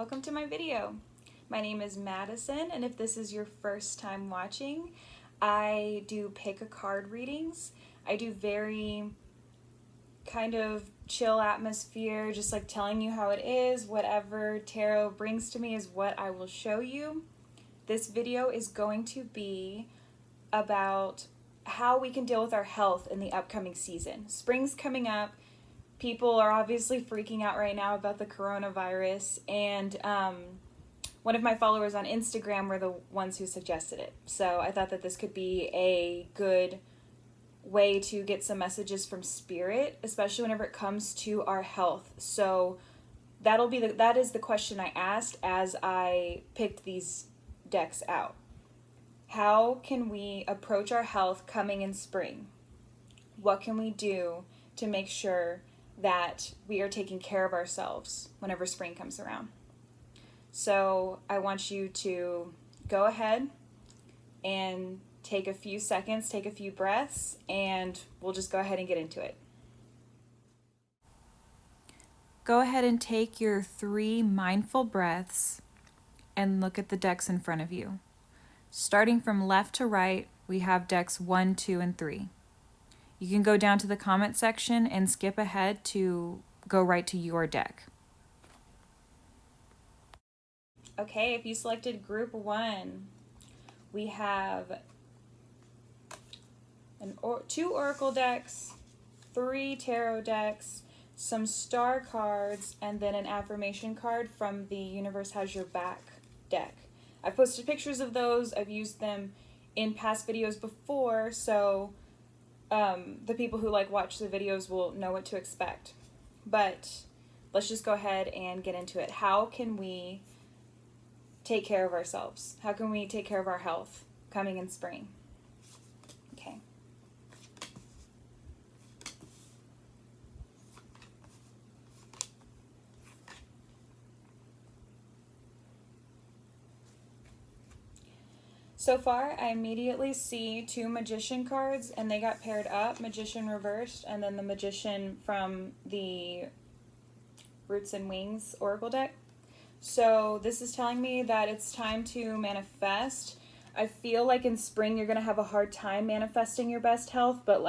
welcome to my video. My name is Madison, and if this is your first time watching, I do pick a card readings. I do very kind of chill atmosphere, just like telling you how it is. Whatever tarot brings to me is what I will show you. This video is going to be about how we can deal with our health in the upcoming season. Spring's coming up. People are obviously freaking out right now about the coronavirus, and one of my followers on Instagram were the ones who suggested it. So I thought that this could be a good way to get some messages from spirit, especially whenever it comes to our health. So that is the question I asked as I picked these decks out. How can we approach our health coming in spring? What can we do to make sure that we are taking care of ourselves whenever spring comes around? So I want you to go ahead and take a few seconds, take a few breaths, and we'll just go ahead and get into it. Go ahead and take your 3 mindful breaths and look at the decks in front of you. Starting from left to right, we have decks 1, 2, and 3. You can go down to the comment section and skip ahead to go right to your deck. Okay, if you selected group 1, we have 2 oracle decks, 3 tarot decks, some star cards, and then an affirmation card from the Universe Has Your Back deck. I've posted pictures of those. I've used them in past videos before, so the people who watch the videos will know what to expect. But let's just go ahead and get into it. How can we take care of ourselves? How can we take care of our health coming in spring? Okay. So far, I immediately see 2 Magician cards, and they got paired up, Magician reversed, and then the Magician from the Roots and Wings Oracle deck. So this is telling me that it's time to manifest. I feel like in spring you're going to have a hard time manifesting your best health, but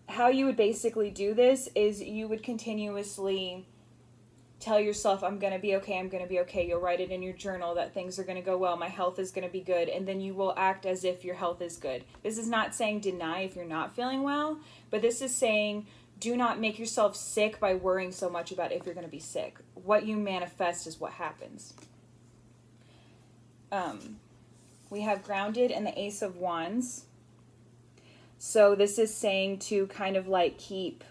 how you would basically do this is you would continuously tell yourself, I'm going to be okay, I'm going to be okay. You'll write it in your journal that things are going to go well, my health is going to be good, and then you will act as if your health is good. This is not saying deny if you're not feeling well, but this is saying do not make yourself sick by worrying so much about if you're going to be sick. What you manifest is what happens. We have Grounded and the Ace of Wands. So this is saying to kind of keep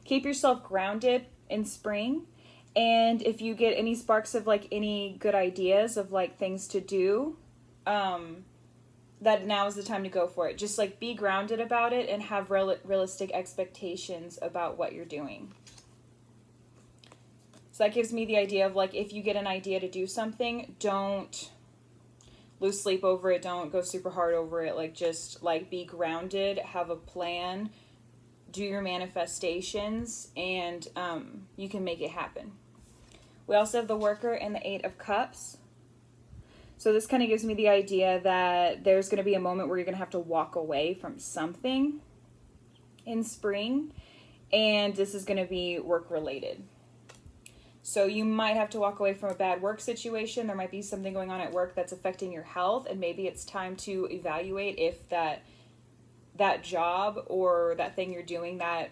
yourself grounded in spring. And if you get any sparks of any good ideas of things to do, that now is the time to go for it. Just be grounded about it and have realistic expectations about what you're doing. So that gives me the idea of if you get an idea to do something, don't lose sleep over it. Don't go super hard over it. Just be grounded, have a plan, do your manifestations, and you can make it happen. We also have the Worker and the 8 of Cups. So this kind of gives me the idea that there's going to be a moment where you're going to have to walk away from something in spring, and this is going to be work related. So you might have to walk away from a bad work situation. There might be something going on at work that's affecting your health, and maybe it's time to evaluate if that job or that thing you're doing that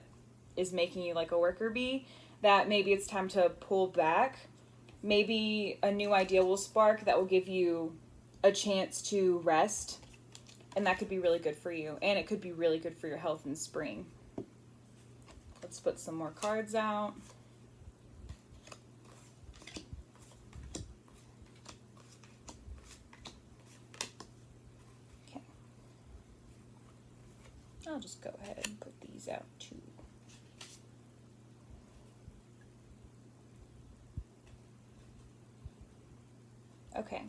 is making you like a worker bee, that maybe it's time to pull back. Maybe a new idea will spark that will give you a chance to rest, and that could be really good for you, and it could be really good for your health in spring. Let's put some more cards out. Okay. I'll just go ahead and put these out too. Okay.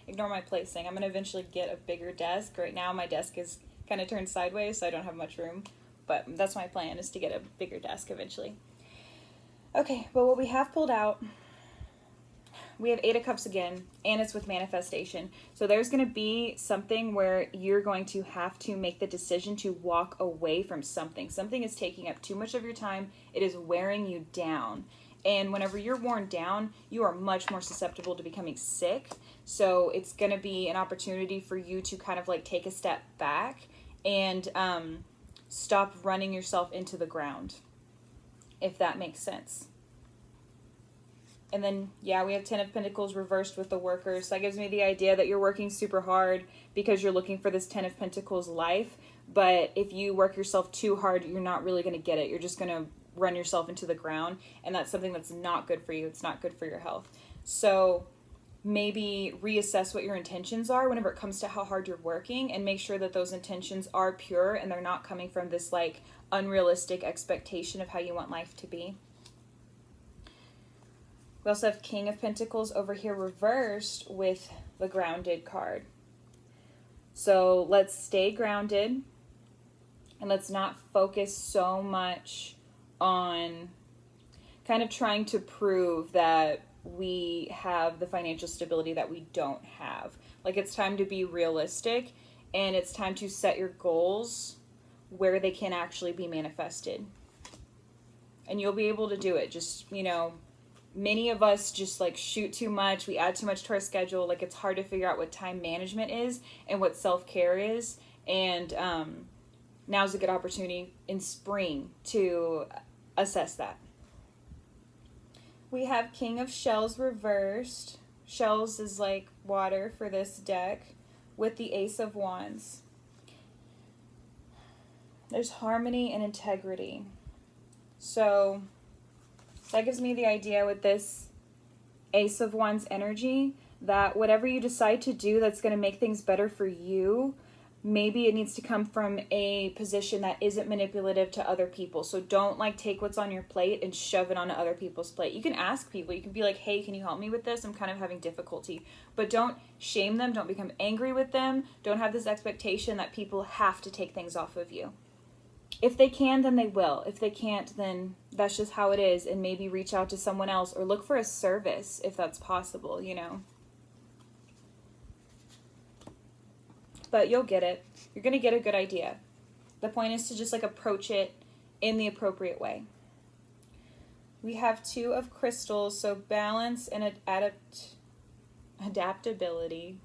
Ignore my placing. I'm going to eventually get a bigger desk. Right now my desk is kind of turned sideways, so I don't have much room. but that's my plan, is to get a bigger desk eventually. Okay, but what we have pulled out, we have Eight of Cups again, and it's with manifestation. So there's going to be something where you're going to have to make the decision to walk away from something. Something is taking up too much of your time. It is wearing you down. And whenever you're worn down, you are much more susceptible to becoming sick. So it's going to be an opportunity for you to kind of like take a step back and stop running yourself into the ground, if that makes sense. And then, yeah, we have Ten of Pentacles reversed with the Workers. So that gives me the idea that you're working super hard because you're looking for this Ten of Pentacles life. But if you work yourself too hard, you're not really going to get it. You're just going to run yourself into the ground. And that's something that's not good for you. It's not good for your health. So maybe reassess what your intentions are whenever it comes to how hard you're working, and make sure that those intentions are pure and they're not coming from this like unrealistic expectation of how you want life to be. We also have King of Pentacles over here reversed with the Grounded card. So let's stay grounded and let's not focus so much on kind of trying to prove that we have the financial stability that we don't have. Like, it's time to be realistic, and it's time to set your goals where they can actually be manifested. And you'll be able to do it. Just, you know, many of us just like shoot too much. We add too much to our schedule. Like, it's hard to figure out what time management is and what self-care is. And now's a good opportunity in spring to assess that. We have King of Shells reversed. Shells is like water for this deck, with the Ace of Wands. There's harmony and integrity. So that gives me the idea with this Ace of Wands energy that whatever you decide to do that's going to make things better for you, maybe it needs to come from a position that isn't manipulative to other people. So don't like take what's on your plate and shove it onto other people's plate. You can ask people. You can be like, hey, can you help me with this? I'm kind of having difficulty. But don't shame them. Don't become angry with them. Don't have this expectation that people have to take things off of you. If they can, then they will. If they can't, then that's just how it is. And maybe reach out to someone else or look for a service if that's possible, you know. But you'll get it. You're going to get a good idea. The point is to just like approach it in the appropriate way. We have Two of Crystals, so balance and adaptability.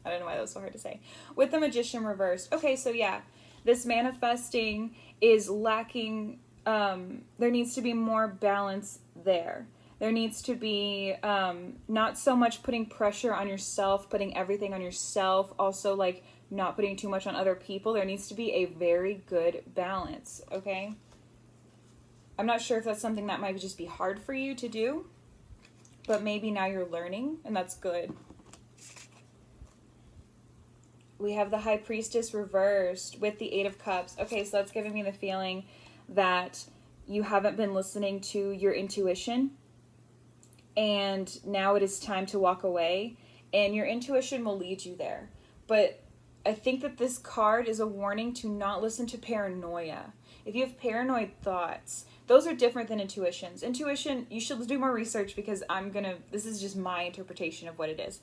I don't know why that was so hard to say. With the Magician reversed. Okay, so yeah, this manifesting is lacking. There needs to be more balance there. There needs to be not so much putting pressure on yourself, putting everything on yourself, also like not putting too much on other people. There needs to be a very good balance, okay? I'm not sure if that's something that might just be hard for you to do, but maybe now you're learning, and that's good. We have the High Priestess reversed with the Eight of Cups. Okay, so that's giving me the feeling that you haven't been listening to your intuition, and now it is time to walk away, and your intuition will lead you there. But I think that this card is a warning to not listen to paranoia. If you have paranoid thoughts, those are different than intuitions. Intuition, you should do more research, because this is just my interpretation of what it is.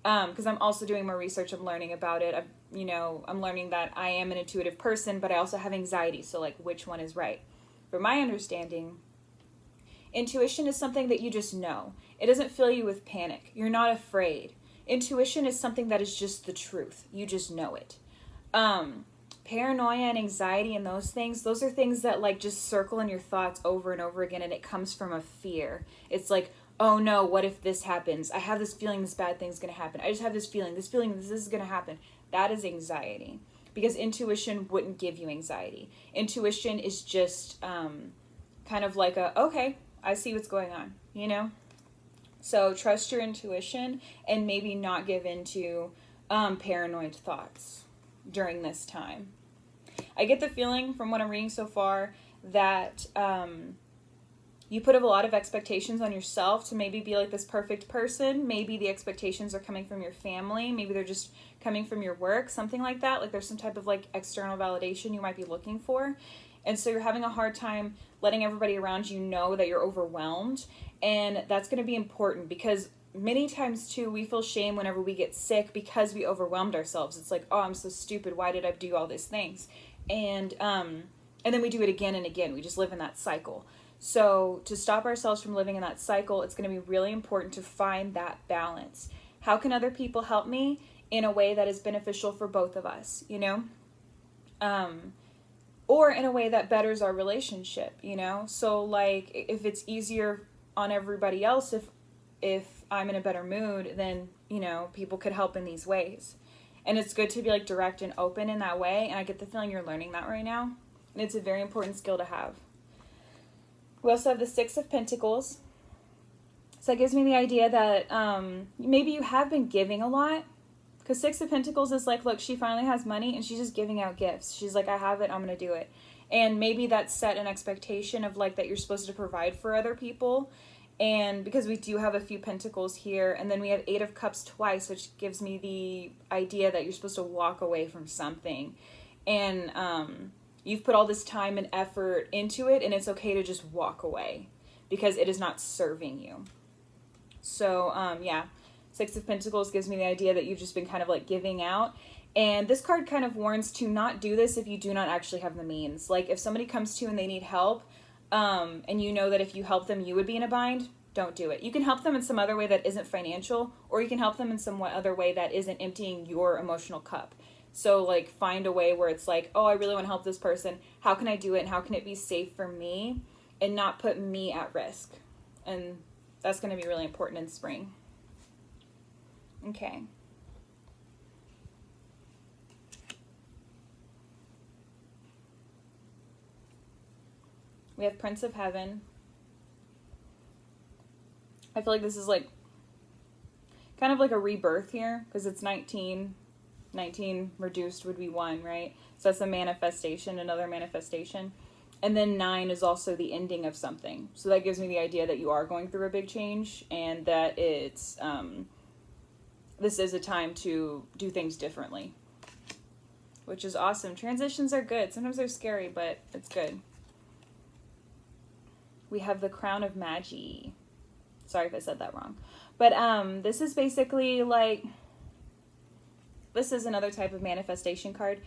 Because I'm also doing more research. I'm learning about it. I'm learning that I am an intuitive person, but I also have anxiety. So like, which one is right? From my understanding, intuition is something that you just know. It doesn't fill you with panic. You're not afraid. Intuition is something that is just the truth. You just know it. Paranoia and anxiety and those are things that like just circle in your thoughts over and over again, and it comes from a fear. It's like, oh no, what if this happens? I have this feeling this bad thing's going to happen. I just have this feeling this is going to happen. That is anxiety, because intuition wouldn't give you anxiety. Intuition is just kind of like okay, I see what's going on, you know? So trust your intuition and maybe not give into paranoid thoughts during this time. you put a lot of expectations on yourself to maybe be like this perfect person. Maybe the expectations are coming from your family. Maybe they're just coming from your work, something like that. Like there's some type of like external validation you might be looking for. And so you're having a hard time letting everybody around you know that you're overwhelmed. And that's going to be important because many times too, we feel shame whenever we get sick because we overwhelmed ourselves. It's like, oh, I'm so stupid. Why did I do all these things? And then we do it again and again. We just live in that cycle. So to stop ourselves from living in that cycle, it's going to be really important to find that balance. How can other people help me in a way that is beneficial for both of us, you know? Or in a way that betters our relationship, you know? So like if it's easier on everybody else, if I'm in a better mood, then, you know, people could help in these ways. And it's good to be like direct and open in that way. And I get the feeling you're learning that right now. And it's a very important skill to have. We also have the Six of Pentacles. So that gives me the idea that maybe you have been giving a lot. Because Six of Pentacles is like, look, she finally has money and she's just giving out gifts. She's like, I have it, I'm going to do it. And maybe that's set an expectation of like that you're supposed to provide for other people. And because we do have a few pentacles here, and then we have Eight of Cups twice, which gives me the idea that you're supposed to walk away from something. And you've put all this time and effort into it, and it's okay to just walk away because it is not serving you. So, yeah, Six of Pentacles gives me the idea that you've just been kind of like giving out. And this card kind of warns to not do this if you do not actually have the means. Like if somebody comes to you and they need help, and you know that if you help them, you would be in a bind, don't do it. You can help them in some other way that isn't financial, or you can help them in some other way that isn't emptying your emotional cup. So like find a way where it's like, oh, I really want to help this person. How can I do it? And how can it be safe for me and not put me at risk? And that's going to be really important in spring. Okay. We have Prince of Heaven. I feel like this is like kind of like a rebirth here because it's 19. 19 reduced would be 1, right? So that's a manifestation, another manifestation. And then 9 is also the ending of something. So that gives me the idea that you are going through a big change and that it's, this is a time to do things differently, which is awesome. Transitions are good. Sometimes they're scary, but it's good. We have the Crown of Magi. Sorry if I said that wrong. But this is basically like, this is another type of manifestation card.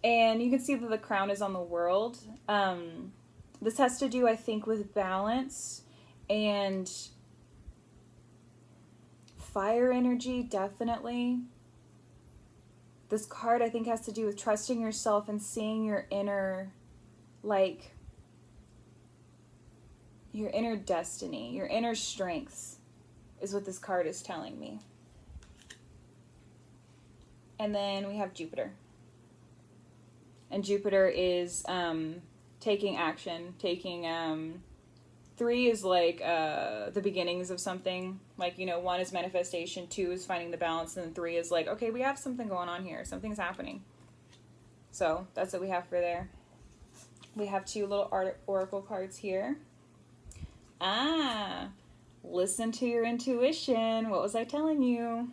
And you can see that the crown is on the world. This has to do, I think, with balance and fire energy, definitely. This card, I think, has to do with trusting yourself and seeing your inner, like, your inner destiny, your inner strengths is what this card is telling me. And then we have Jupiter. And Jupiter is taking action, taking, 3 is like the beginnings of something. Like, you know, 1 is manifestation, 2 is finding the balance, and then 3 is like, okay, we have something going on here. Something's happening. So that's what we have for there. We have 2 little oracle cards here. Listen to your intuition. What was I telling you?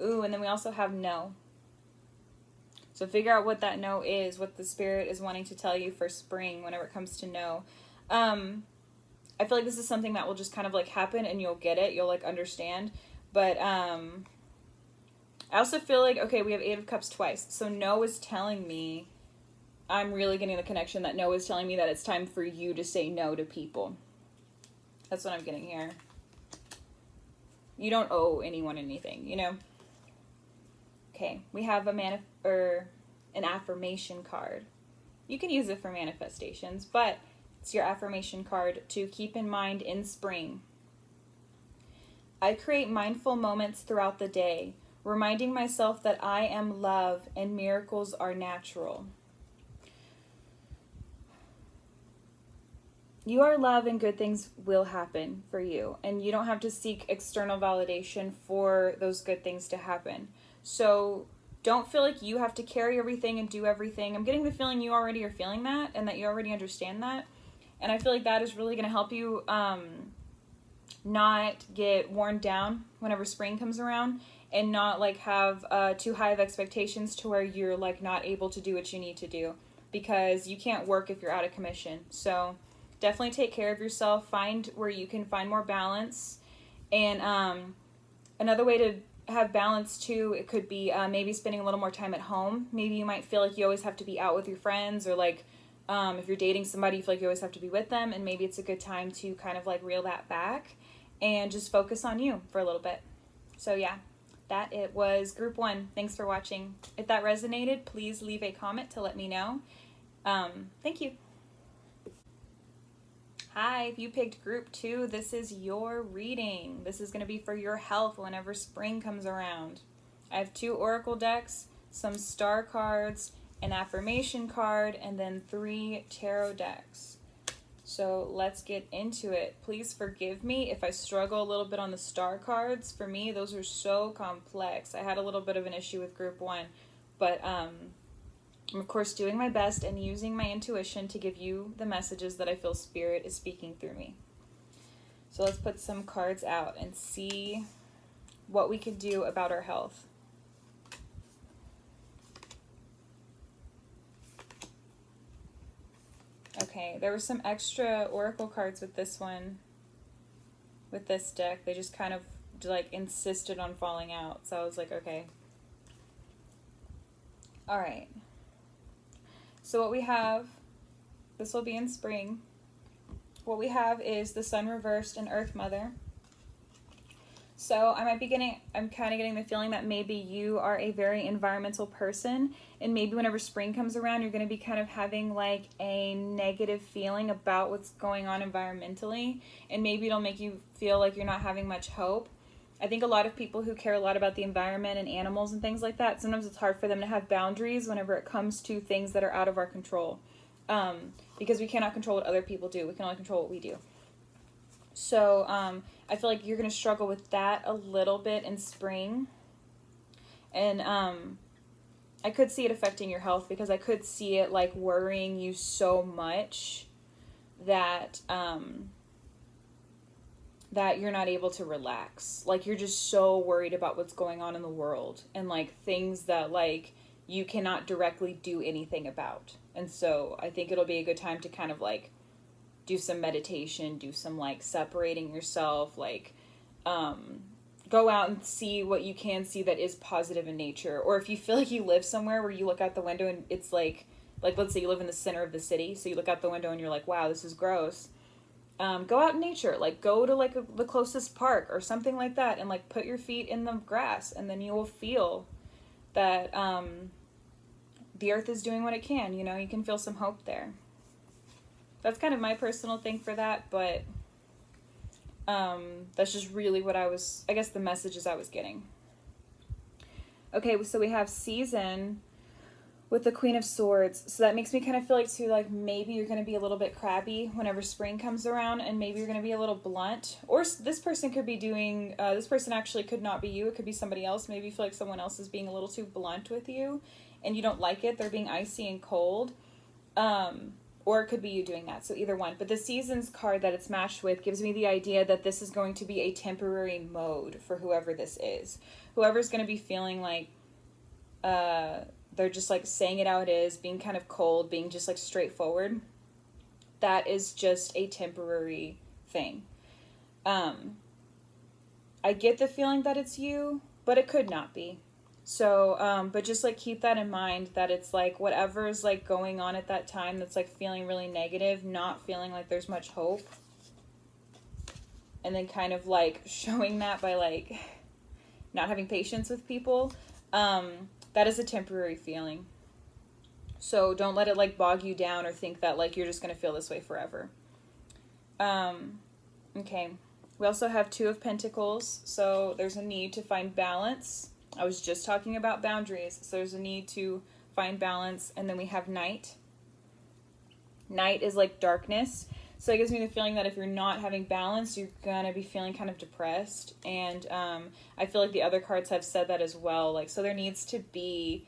Ooh, and then we also have no. So figure out what that no is, what the spirit is wanting to tell you for spring whenever it comes to no. I feel like this is something that will just kind of like happen and you'll get it. You'll like understand. But I also feel like, okay, we have 8 of Cups twice. So no is telling me, I'm really getting the connection that no is telling me that it's time for you to say no to people. That's what I'm getting here. You don't owe anyone anything, you know? Okay, we have an affirmation card. You can use it for manifestations, but it's your affirmation card to keep in mind in spring. I create mindful moments throughout the day, reminding myself that I am love and miracles are natural. You are love and good things will happen for you, and you don't have to seek external validation for those good things to happen. So don't feel like you have to carry everything and do everything. I'm getting the feeling you already are feeling that and that you already understand that. And I feel like that is really going to help you not get worn down whenever spring comes around, and not like have too high of expectations to where you're like not able to do what you need to do, because you can't work if you're out of commission. So definitely take care of yourself. Find where you can find more balance. And another way to have balance too, it could be maybe spending a little more time at home. Maybe you might feel like you always have to be out with your friends, or like if you're dating somebody, you feel like you always have to be with them, and maybe it's a good time to kind of like reel that back and just focus on you for a little bit. So yeah, that it was group 1. Thanks for watching. If that resonated, please leave a comment to let me know. Thank you. Hi, if you picked group 2, this is your reading. This is going to be for your health whenever spring comes around. I have 2 oracle decks, some star cards, an affirmation card, and then 3 tarot decks. So let's get into it. Please forgive me if I struggle a little bit on the star cards. For me, those are so complex. I had a little bit of an issue with group 1, but I'm of course doing my best and using my intuition to give you the messages that I feel Spirit is speaking through me. So let's put some cards out and see what we can do about our health. Okay, there were some extra oracle cards with this one, with this deck. They just kind of like insisted on falling out. So I was like, okay. All right. So what we have, this will be in spring. What we have is the Sun reversed and Earth Mother. So I'm kind of getting the feeling that maybe you are a very environmental person, and maybe whenever spring comes around, you're going to be kind of having like a negative feeling about what's going on environmentally, and maybe it'll make you feel like you're not having much hope. I think a lot of people who care a lot about the environment and animals and things like that, sometimes it's hard for them to have boundaries whenever it comes to things that are out of our control, because we cannot control what other people do. We can only control what we do. So I feel like you're going to struggle with that a little bit in spring. And I could see it affecting your health, because I could see it like worrying you so much that that you're not able to relax. Like you're just so worried about what's going on in the world, and like things that like you cannot directly do anything about. And so I think it'll be a good time to kind of like do some meditation, do some like separating yourself, like go out and see what you can see that is positive in nature. Or if you feel like you live somewhere where you look out the window and it's like let's say you live in the center of the city, so you look out the window and you're like, wow, this is gross. Go out in nature, like go to like the closest park or something like that, and like put your feet in the grass, and then you will feel that the earth is doing what it can. You know, you can feel some hope there. That's kind of my personal thing for that, but that's just really what I guess the messages I was getting. Okay, so we have season with the Queen of Swords. So that makes me kind of feel like too, like maybe you're going to be a little bit crabby whenever spring comes around, and maybe you're going to be a little blunt. Or this person could be doing, this person actually could not be you. It could be somebody else. Maybe you feel like someone else is being a little too blunt with you and you don't like it. They're being icy and cold. Or it could be you doing that. So either one. But the seasons card that it's matched with gives me the idea that this is going to be a temporary mode for whoever this is. Whoever's going to be feeling like they're just like saying it how it is, being kind of cold, being just like straightforward. That is just a temporary thing. I get the feeling that it's you, but it could not be. So, but just like keep that in mind, that it's like whatever is like going on at that time that's like feeling really negative, not feeling like there's much hope. And then kind of like showing that by like not having patience with people. That is a temporary feeling. So don't let it like bog you down or think that like you're just going to feel this way forever. Okay. We also have 2 of Pentacles. So there's a need to find balance. I was just talking about boundaries. So there's a need to find balance. And then we have Night. Night is like darkness. So it gives me the feeling that if you're not having balance, you're going to be feeling kind of depressed. And I feel like the other cards have said that as well. Like, so there needs to be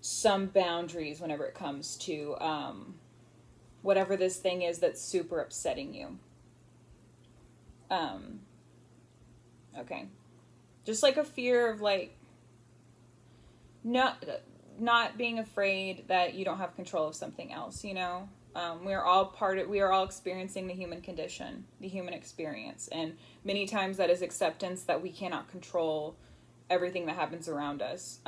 some boundaries whenever it comes to whatever this thing is that's super upsetting you. Okay. Just like a fear of like not being afraid that you don't have control of something else, you know? We are all experiencing the human condition, the human experience. And many times that is acceptance that we cannot control everything that happens around us.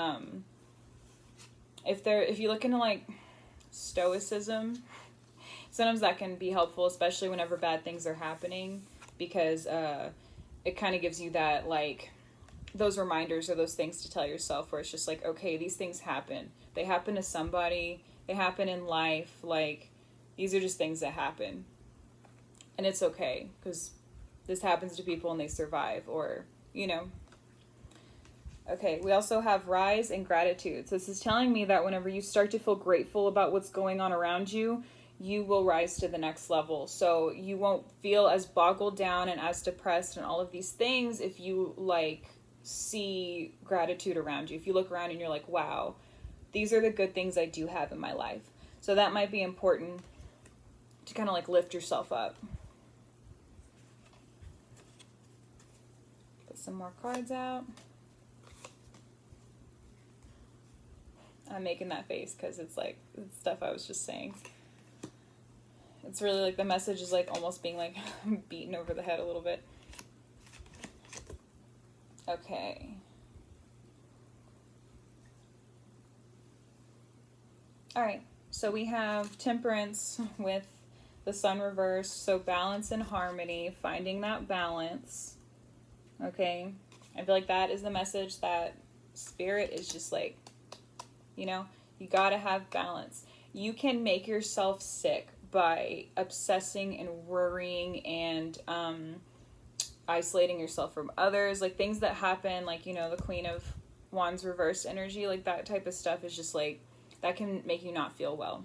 If you look into like stoicism, sometimes that can be helpful, especially whenever bad things are happening, because it kind of gives you that like those reminders or those things to tell yourself where it's just like, okay, these things happen. They happen to somebody. They happen in life. Like, these are just things that happen. And it's okay, because this happens to people and they survive, or, you know. Okay, we also have rise and gratitude. So this is telling me that whenever you start to feel grateful about what's going on around you, you will rise to the next level. So you won't feel as boggled down and as depressed and all of these things if you, like, see gratitude around you. If you look around and you're like, wow, these are the good things I do have in my life. So that might be important to kind of like lift yourself up. Put some more cards out. I'm making that face because it's like it's stuff I was just saying. It's really like the message is like almost being like beaten over the head a little bit. Okay. All right. So we have Temperance with the Sun reversed. So balance and harmony, finding that balance. Okay. I feel like that is the message that Spirit is just like, you know, you gotta have balance. You can make yourself sick by obsessing and worrying and isolating yourself from others. Like things that happen, like, you know, the Queen of Wands reversed energy, like that type of stuff is just like, that can make you not feel well.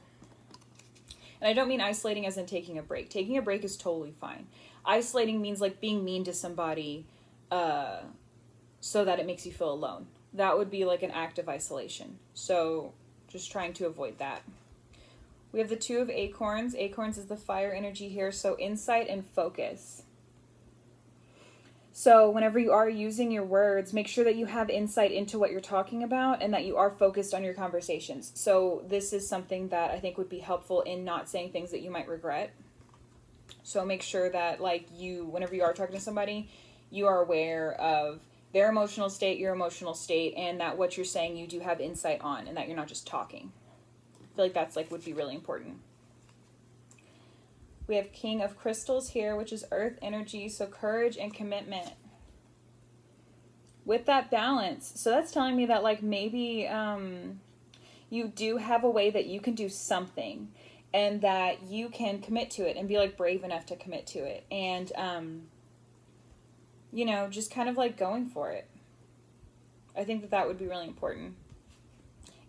And I don't mean isolating as in taking a break. Taking a break is totally fine. Isolating means like being mean to somebody so that it makes you feel alone. That would be like an act of isolation. So just trying to avoid that. We have the Two of Acorns. Acorns is the fire energy here. So insight and focus. So whenever you are using your words, make sure that you have insight into what you're talking about and that you are focused on your conversations. So this is something that I think would be helpful in not saying things that you might regret. So make sure that like you, whenever you are talking to somebody, you are aware of their emotional state, your emotional state, and that what you're saying you do have insight on and that you're not just talking. I feel like that's like would be really important. We have King of Crystals here, which is earth energy, so courage and commitment. With that balance, so that's telling me that like maybe you do have a way that you can do something and that you can commit to it and be like brave enough to commit to it. And, you know, just kind of like going for it. I think that that would be really important.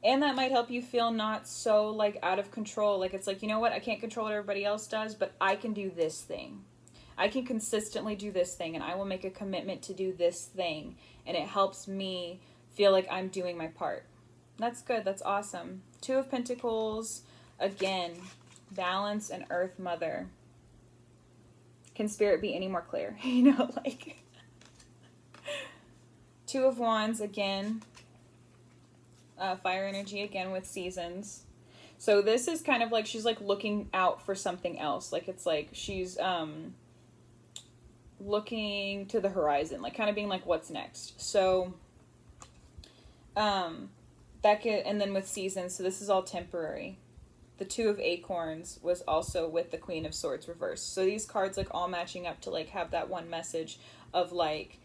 And that might help you feel not so, like, out of control. Like, it's like, you know what? I can't control what everybody else does, but I can do this thing. I can consistently do this thing, and I will make a commitment to do this thing. And it helps me feel like I'm doing my part. That's good. That's awesome. Two of Pentacles. Again, balance and Earth Mother. Can Spirit be any more clear? You know, like... Two of Wands, again... fire energy again with seasons. So this is kind of like she's like looking out for something else. Like it's like she's looking to the horizon, like kind of being like, what's next? So that could, and then with seasons, so this is all temporary. The Two of Acorns was also with the Queen of Swords reversed. So these cards like all matching up to like have that one message of like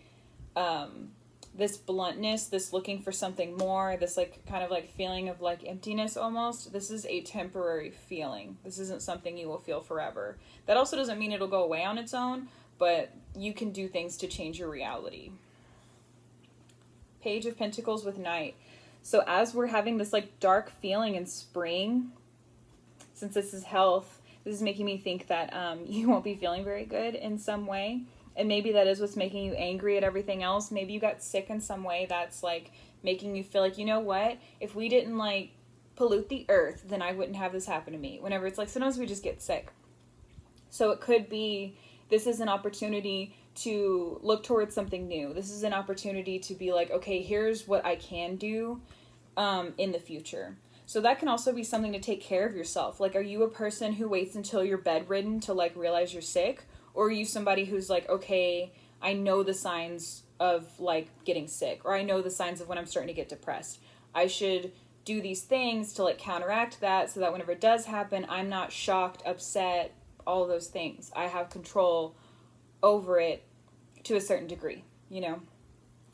this bluntness, this looking for something more, this like kind of like feeling of like emptiness almost. This is a temporary feeling. This isn't something you will feel forever. That also doesn't mean it'll go away on its own, but you can do things to change your reality. Page of Pentacles with Knight. So as we're having this like dark feeling in spring, since this is health, this is making me think that you won't be feeling very good in some way. And maybe that is what's making you angry at everything else. Maybe you got sick in some way that's like making you feel like, you know what? If we didn't like pollute the earth, then I wouldn't have this happen to me. Whenever it's like, sometimes we just get sick. So it could be, this is an opportunity to look towards something new. This is an opportunity to be like, okay, here's what I can do in the future. So that can also be something to take care of yourself. Like, are you a person who waits until you're bedridden to like realize you're sick? Or are you somebody who's like, okay, I know the signs of like getting sick, or I know the signs of when I'm starting to get depressed. I should do these things to like counteract that so that whenever it does happen, I'm not shocked, upset, all those things. I have control over it to a certain degree, you know?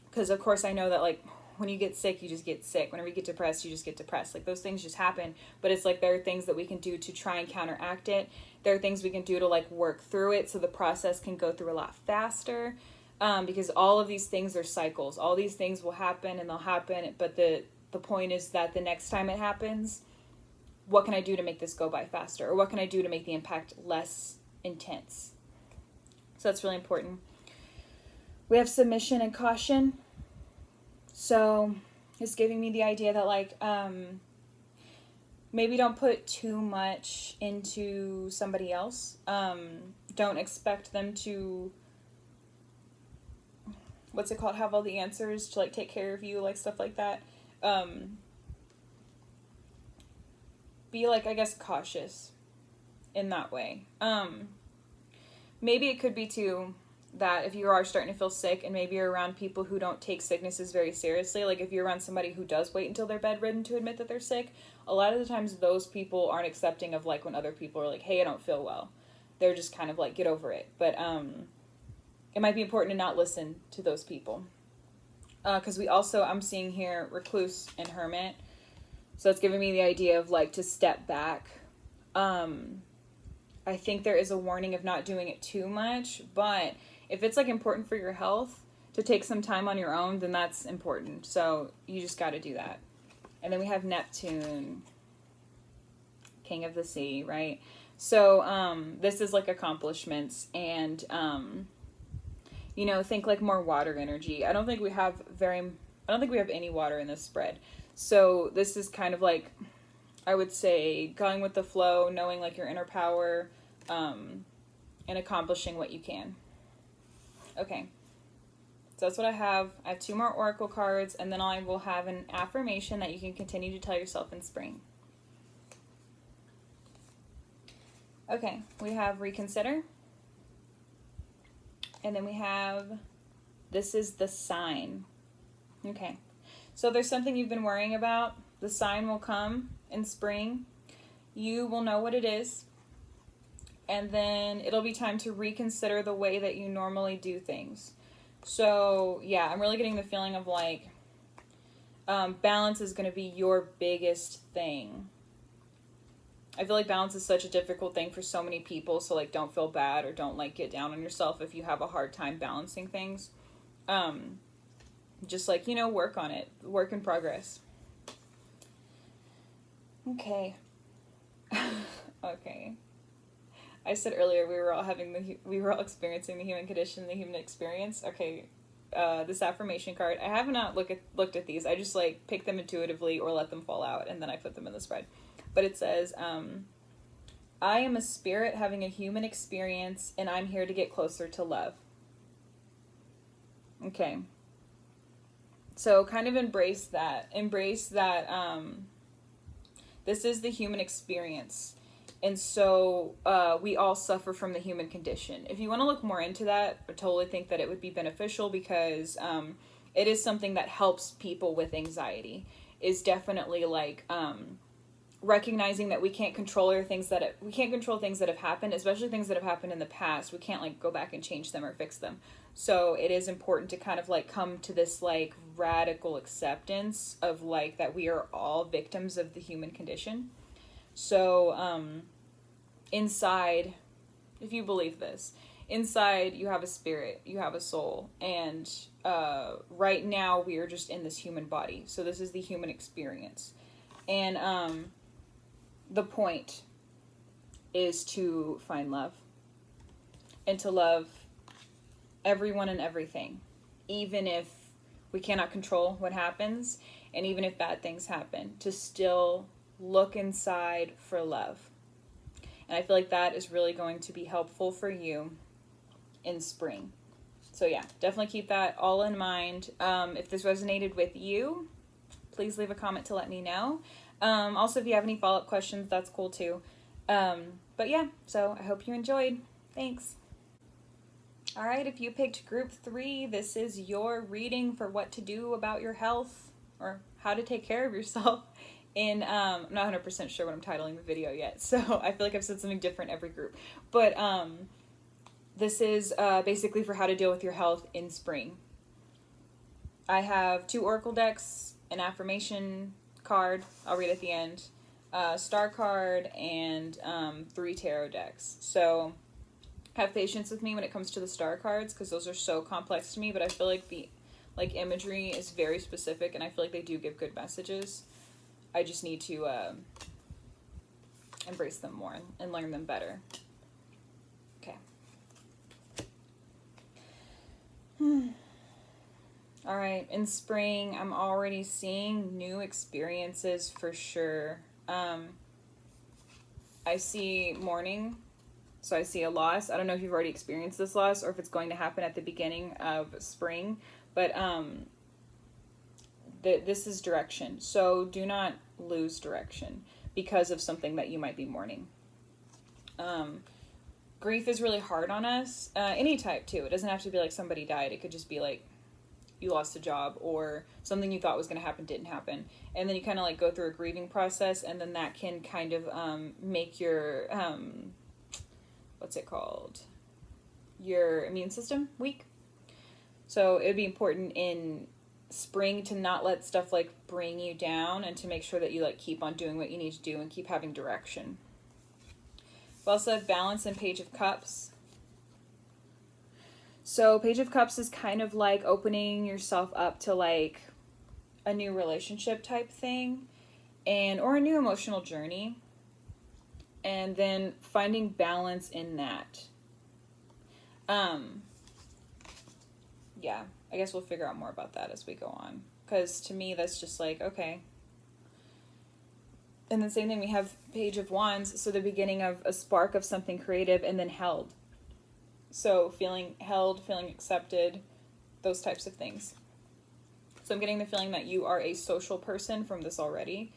Because of course I know that like when you get sick, you just get sick. Whenever you get depressed, you just get depressed. Like those things just happen. But it's like there are things that we can do to try and counteract it. There are things we can do to like work through it so the process can go through a lot faster. Because all of these things are cycles. All these things will happen and they'll happen. But the point is that the next time it happens, what can I do to make this go by faster? Or what can I do to make the impact less intense? So that's really important. We have submission and caution. So it's giving me the idea that like maybe don't put too much into somebody else. Don't expect them to, what's it called, have all the answers to like take care of you, like stuff like that. Be like, I guess, cautious in that way. Maybe it could be too that if you are starting to feel sick and maybe you're around people who don't take sicknesses very seriously, like if you're around somebody who does wait until they're bedridden to admit that they're sick, a lot of the times those people aren't accepting of like when other people are like, hey, I don't feel well. They're just kind of like, get over it. But it might be important to not listen to those people. Because we also, I'm seeing here recluse and hermit. So it's giving me the idea of like to step back. I think there is a warning of not doing it too much, but if it's like important for your health to take some time on your own, then that's important. So you just got to do that. And then we have Neptune, King of the Sea, right? So this is like accomplishments and, you know, think like more water energy. I don't think we have any water in this spread. So this is kind of like, I would say, going with the flow, knowing like your inner power, and accomplishing what you can. Okay, so that's what I have. I have 2 more oracle cards, and then I will have an affirmation that you can continue to tell yourself in spring. Okay, we have reconsider. And then we have, this is the sign. Okay, so there's something you've been worrying about. The sign will come in spring. You will know what it is. And then it'll be time to reconsider the way that you normally do things. So, yeah, I'm really getting the feeling of like, balance is going to be your biggest thing. I feel like balance is such a difficult thing for so many people. So, like, don't feel bad or don't, like, get down on yourself if you have a hard time balancing things. Just, like, you know, work on it. Work in progress. Okay. Okay. I said earlier we were all experiencing the human condition, the human experience. Okay, this affirmation card. I have not looked at these. I just like pick them intuitively or let them fall out, and then I put them in the spread. But it says, I am a spirit having a human experience, and I'm here to get closer to love. Okay. So kind of embrace that. This is the human experience. And so we all suffer from the human condition. If you want to look more into that, I totally think that it would be beneficial because it is something that helps people with anxiety. Is definitely like recognizing that we can't control things that have happened, especially things that have happened in the past. We can't like go back and change them or fix them. So it is important to kind of like come to this like radical acceptance of like that we are all victims of the human condition. So, inside, if you believe this, inside you have a spirit, you have a soul, and right now we are just in this human body. So this is the human experience. And the point is to find love and to love everyone and everything, even if we cannot control what happens, and even if bad things happen, to still look inside for love. And I feel like that is really going to be helpful for you in spring. So yeah, definitely keep that all in mind. If this resonated with you, please leave a comment to let me know. Also, if you have any follow-up questions, that's cool too. But yeah, so I hope you enjoyed. Thanks. All right, if you picked group 3, this is your reading for what to do about your health or how to take care of yourself. I'm not 100% sure what I'm titling the video yet, so I feel like I've said something different every group. But this is basically for how to deal with your health in spring. I have 2 oracle decks, an affirmation card, I'll read at the end, a star card, and 3 tarot decks. So have patience with me when it comes to the star cards, because those are so complex to me, but I feel like the imagery is very specific, and I feel like they do give good messages. I just need to embrace them more and learn them better. Okay. All right, in spring, I'm already seeing new experiences for sure. I see mourning. So I see a loss. I don't know if you've already experienced this loss or if it's going to happen at the beginning of spring, but this is direction. So do not lose direction because of something that you might be mourning. Grief is really hard on us. Any type too. It doesn't have to be like somebody died. It could just be like you lost a job or something you thought was going to happen didn't happen. And then you kind of like go through a grieving process, and then that can kind of make your what's it called? Your immune system weak. So it would be important in spring to not let stuff like bring you down and to make sure that you like keep on doing what you need to do and keep having direction. We also have balance and Page of Cups. So Page of Cups is kind of like opening yourself up to like a new relationship type thing or a new emotional journey. And then finding balance in that. Yeah, I guess we'll figure out more about that as we go on. Because to me, that's just like, okay. And the same thing, we have Page of Wands, so the beginning of a spark of something creative, and then held. So feeling held, feeling accepted, those types of things. So I'm getting the feeling that you are a social person from this already.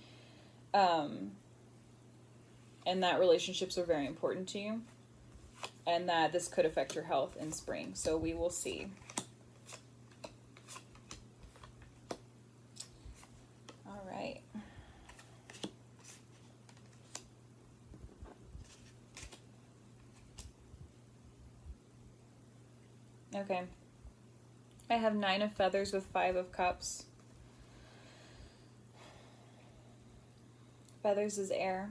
And that relationships are very important to you, and that this could affect your health in spring. So we will see. All right. Okay. I have 9 of Feathers with 5 of Cups. Feathers is air.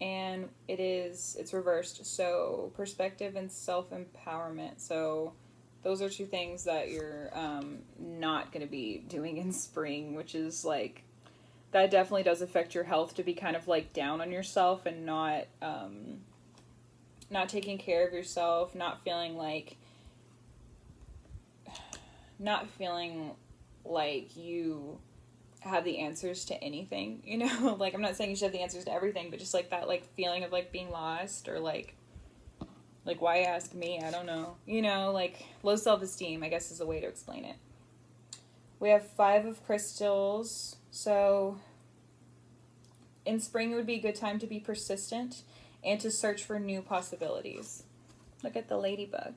And it's reversed, so perspective and self-empowerment. So those are 2 things that you're not going to be doing in spring, which is like, that definitely does affect your health, to be kind of like down on yourself and not taking care of yourself, not feeling like you have the answers to anything, you know? Like, I'm not saying you should have the answers to everything, but just like that like feeling of like being lost, or like why ask me? I don't know. You know, like low self-esteem, I guess, is a way to explain it. We have 5 of Crystals. So in spring, it would be a good time to be persistent and to search for new possibilities. Look at the ladybug.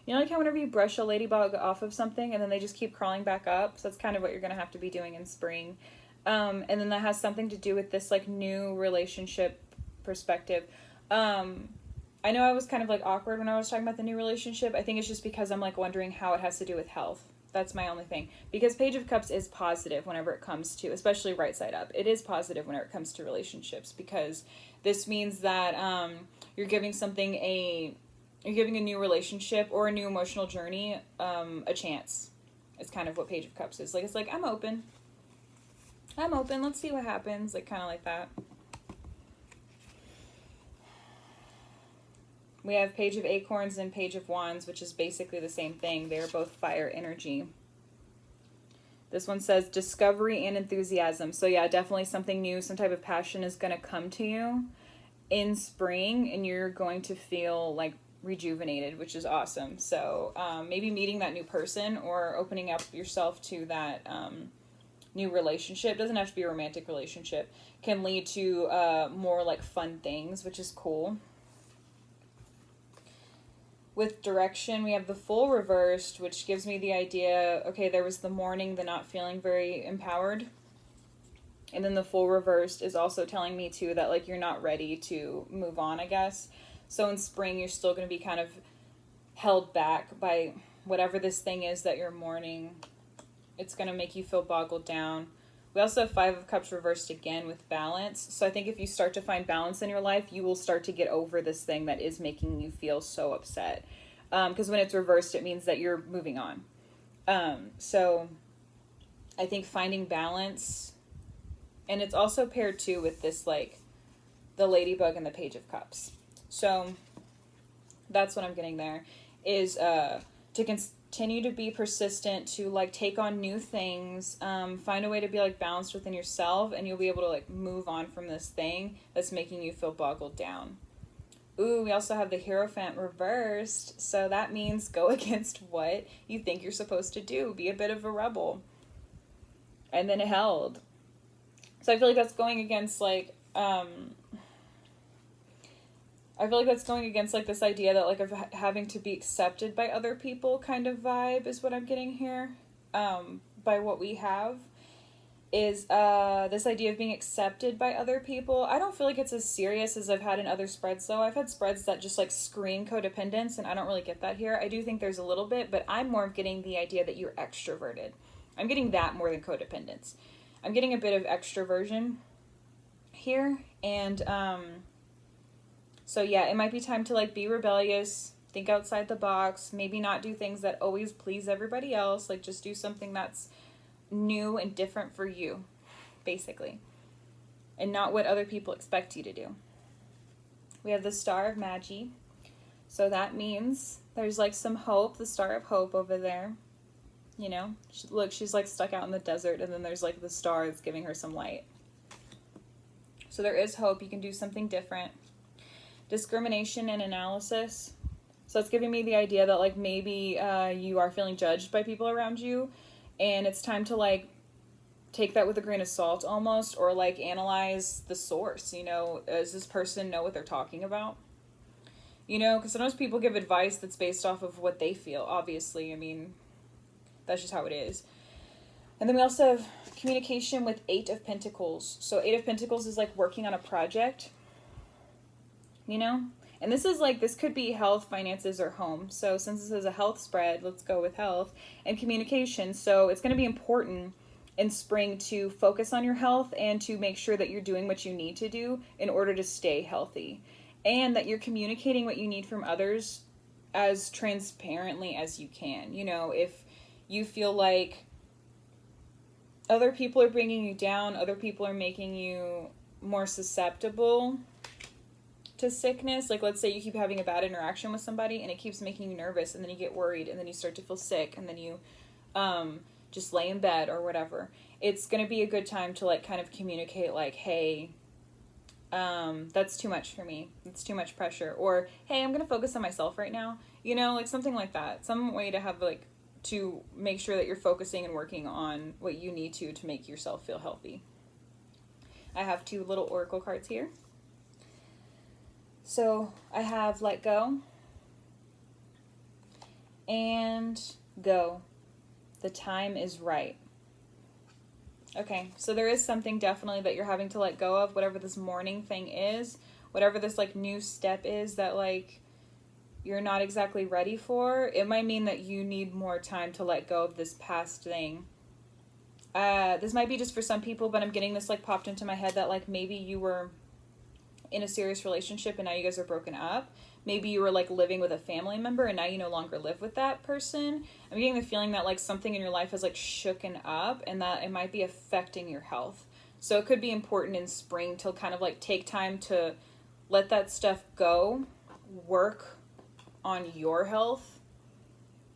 You know, like how whenever you brush a ladybug off of something and then they just keep crawling back up? So that's kind of what you're going to have to be doing in spring. And then that has something to do with this like new relationship perspective. I know I was kind of like awkward when I was talking about the new relationship. I think it's just because I'm like wondering how it has to do with health. That's my only thing. Because Page of Cups is positive whenever it comes to, especially right side up. It is positive whenever it comes to relationships, because this means that you're giving you're giving a new relationship or a new emotional journey a chance. It's kind of what Page of Cups is. Like, it's like, I'm open. Let's see what happens. Like, kind of like that. We have Page of Acorns and Page of Wands, which is basically the same thing. They're both fire energy. This one says discovery and enthusiasm. So yeah, definitely something new, some type of passion is going to come to you in spring, and you're going to feel like rejuvenated, which is awesome. So maybe meeting that new person or opening up yourself to that new relationship, doesn't have to be a romantic relationship, can lead to more like fun things, which is cool. With direction, we have the Fool reversed, which gives me the idea, okay, there was the mourning, the not feeling very empowered. And then the Fool reversed is also telling me too that like you're not ready to move on, I guess. So in spring, you're still going to be kind of held back by whatever this thing is that you're mourning. It's going to make you feel boggled down. We also have Five of Cups reversed again with balance. So I think if you start to find balance in your life, you will start to get over this thing that is making you feel so upset. Because when it's reversed, it means that you're moving on. So I think finding balance, and it's also paired too with this like the Ladybug and the Page of Cups. So that's what I'm getting there, is to continue to be persistent, to like take on new things, find a way to be like balanced within yourself, and you'll be able to like move on from this thing that's making you feel boggled down. Ooh, we also have the Hierophant reversed, so that means go against what you think you're supposed to do. Be a bit of a rebel. And then held. So I feel like that's going against like I feel like that's going against like this idea that like of having to be accepted by other people kind of vibe is what I'm getting here. By what we have is this idea of being accepted by other people. I don't feel like it's as serious as I've had in other spreads though. I've had spreads that just like scream codependence, and I don't really get that here. I do think there's a little bit, but I'm more getting the idea that you're extroverted. I'm getting that more than codependence. I'm getting a bit of extroversion here, and so yeah, it might be time to like be rebellious, think outside the box, maybe not do things that always please everybody else, like just do something that's new and different for you, basically, and not what other people expect you to do. We have the Star of Magi, so that means there's like some hope, the Star of Hope over there. You know, look, she's like stuck out in the desert, and then there's like the star that's giving her some light. So there is hope. You can do something different. Discrimination and analysis. So it's giving me the idea that like maybe you are feeling judged by people around you, and it's time to like take that with a grain of salt almost, or like analyze the source. You know, does this person know what they're talking about? You know, because sometimes people give advice that's based off of what they feel, obviously. I mean, that's just how it is. And then we also have communication with Eight of Pentacles. So Eight of Pentacles is like working on a project, you know? And this is like, this could be health, finances, or home. So since this is a health spread, let's go with health and communication. So it's going to be important in spring to focus on your health and to make sure that you're doing what you need to do in order to stay healthy. And that you're communicating what you need from others as transparently as you can. You know, if you feel like other people are bringing you down, other people are making you more susceptible to sickness. Like let's say you keep having a bad interaction with somebody and it keeps making you nervous, and then you get worried, and then you start to feel sick, and then you just lay in bed or whatever. It's going to be a good time to like kind of communicate like, hey, that's too much for me. It's too much pressure. Or, hey, I'm going to focus on myself right now. You know, like something like that. Some way to have like, to make sure that you're focusing and working on what you need to make yourself feel healthy. I have two little oracle cards here. So I have let go and go. The time is right. Okay, so there is something definitely that you're having to let go of, whatever this mourning thing is, whatever this like new step is that like you're not exactly ready for. It might mean that you need more time to let go of this past thing. This might be just for some people, but I'm getting this like popped into my head that like maybe you were in a serious relationship and now you guys are broken up. Maybe you were like living with a family member and now you no longer live with that person. I'm getting the feeling that like something in your life is like shooken up and that it might be affecting your health. So it could be important in spring to kind of like take time to let that stuff go, work on your health,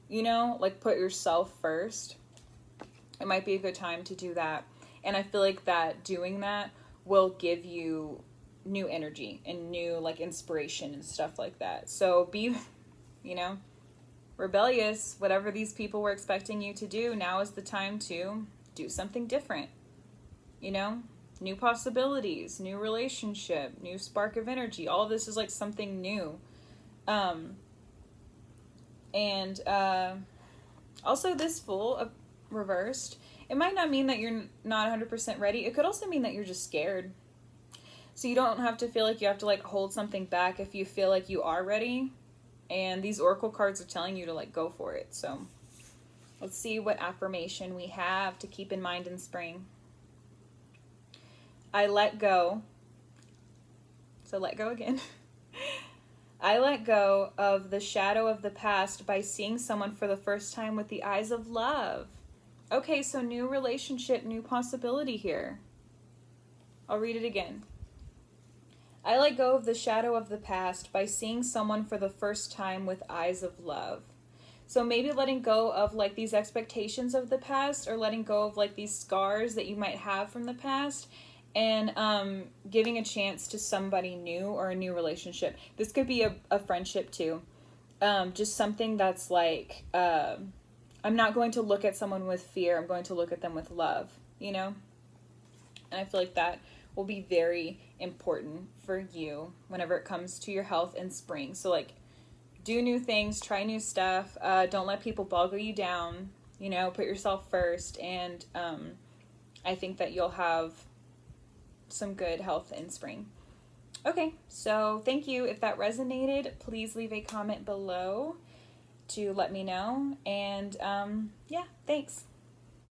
you know, like put yourself first. it might be a good time to do that. And I feel like that doing that will give you new energy and new like inspiration and stuff like that. So be, you know, rebellious. Whatever these people were expecting you to do, now is the time to do something different. You know, new possibilities, new relationship, new spark of energy. All of this is like something new. And also this Fool reversed, it might not mean that you're not 100% ready. It could also mean that you're just scared. So you don't have to feel like you have to like hold something back if you feel like you are ready. And these oracle cards are telling you to like go for it. So let's see what affirmation we have to keep in mind in spring. I let go. So let go again. I let go of the shadow of the past by seeing someone for the first time with the eyes of love. Okay, so new relationship, new possibility here. I'll read it again. I let go of the shadow of the past by seeing someone for the first time with eyes of love. So maybe letting go of like these expectations of the past, or letting go of like these scars that you might have from the past, and giving a chance to somebody new or a new relationship. This could be a friendship too. Just something that's like, I'm not going to look at someone with fear. I'm going to look at them with love, you know? And I feel like that will be very important for you whenever it comes to your health in spring. So like, do new things, try new stuff. Don't let people boggle you down, you know, put yourself first. And I think that you'll have some good health in spring. Okay, so thank you. If that resonated, please leave a comment below to let me know. And yeah, thanks.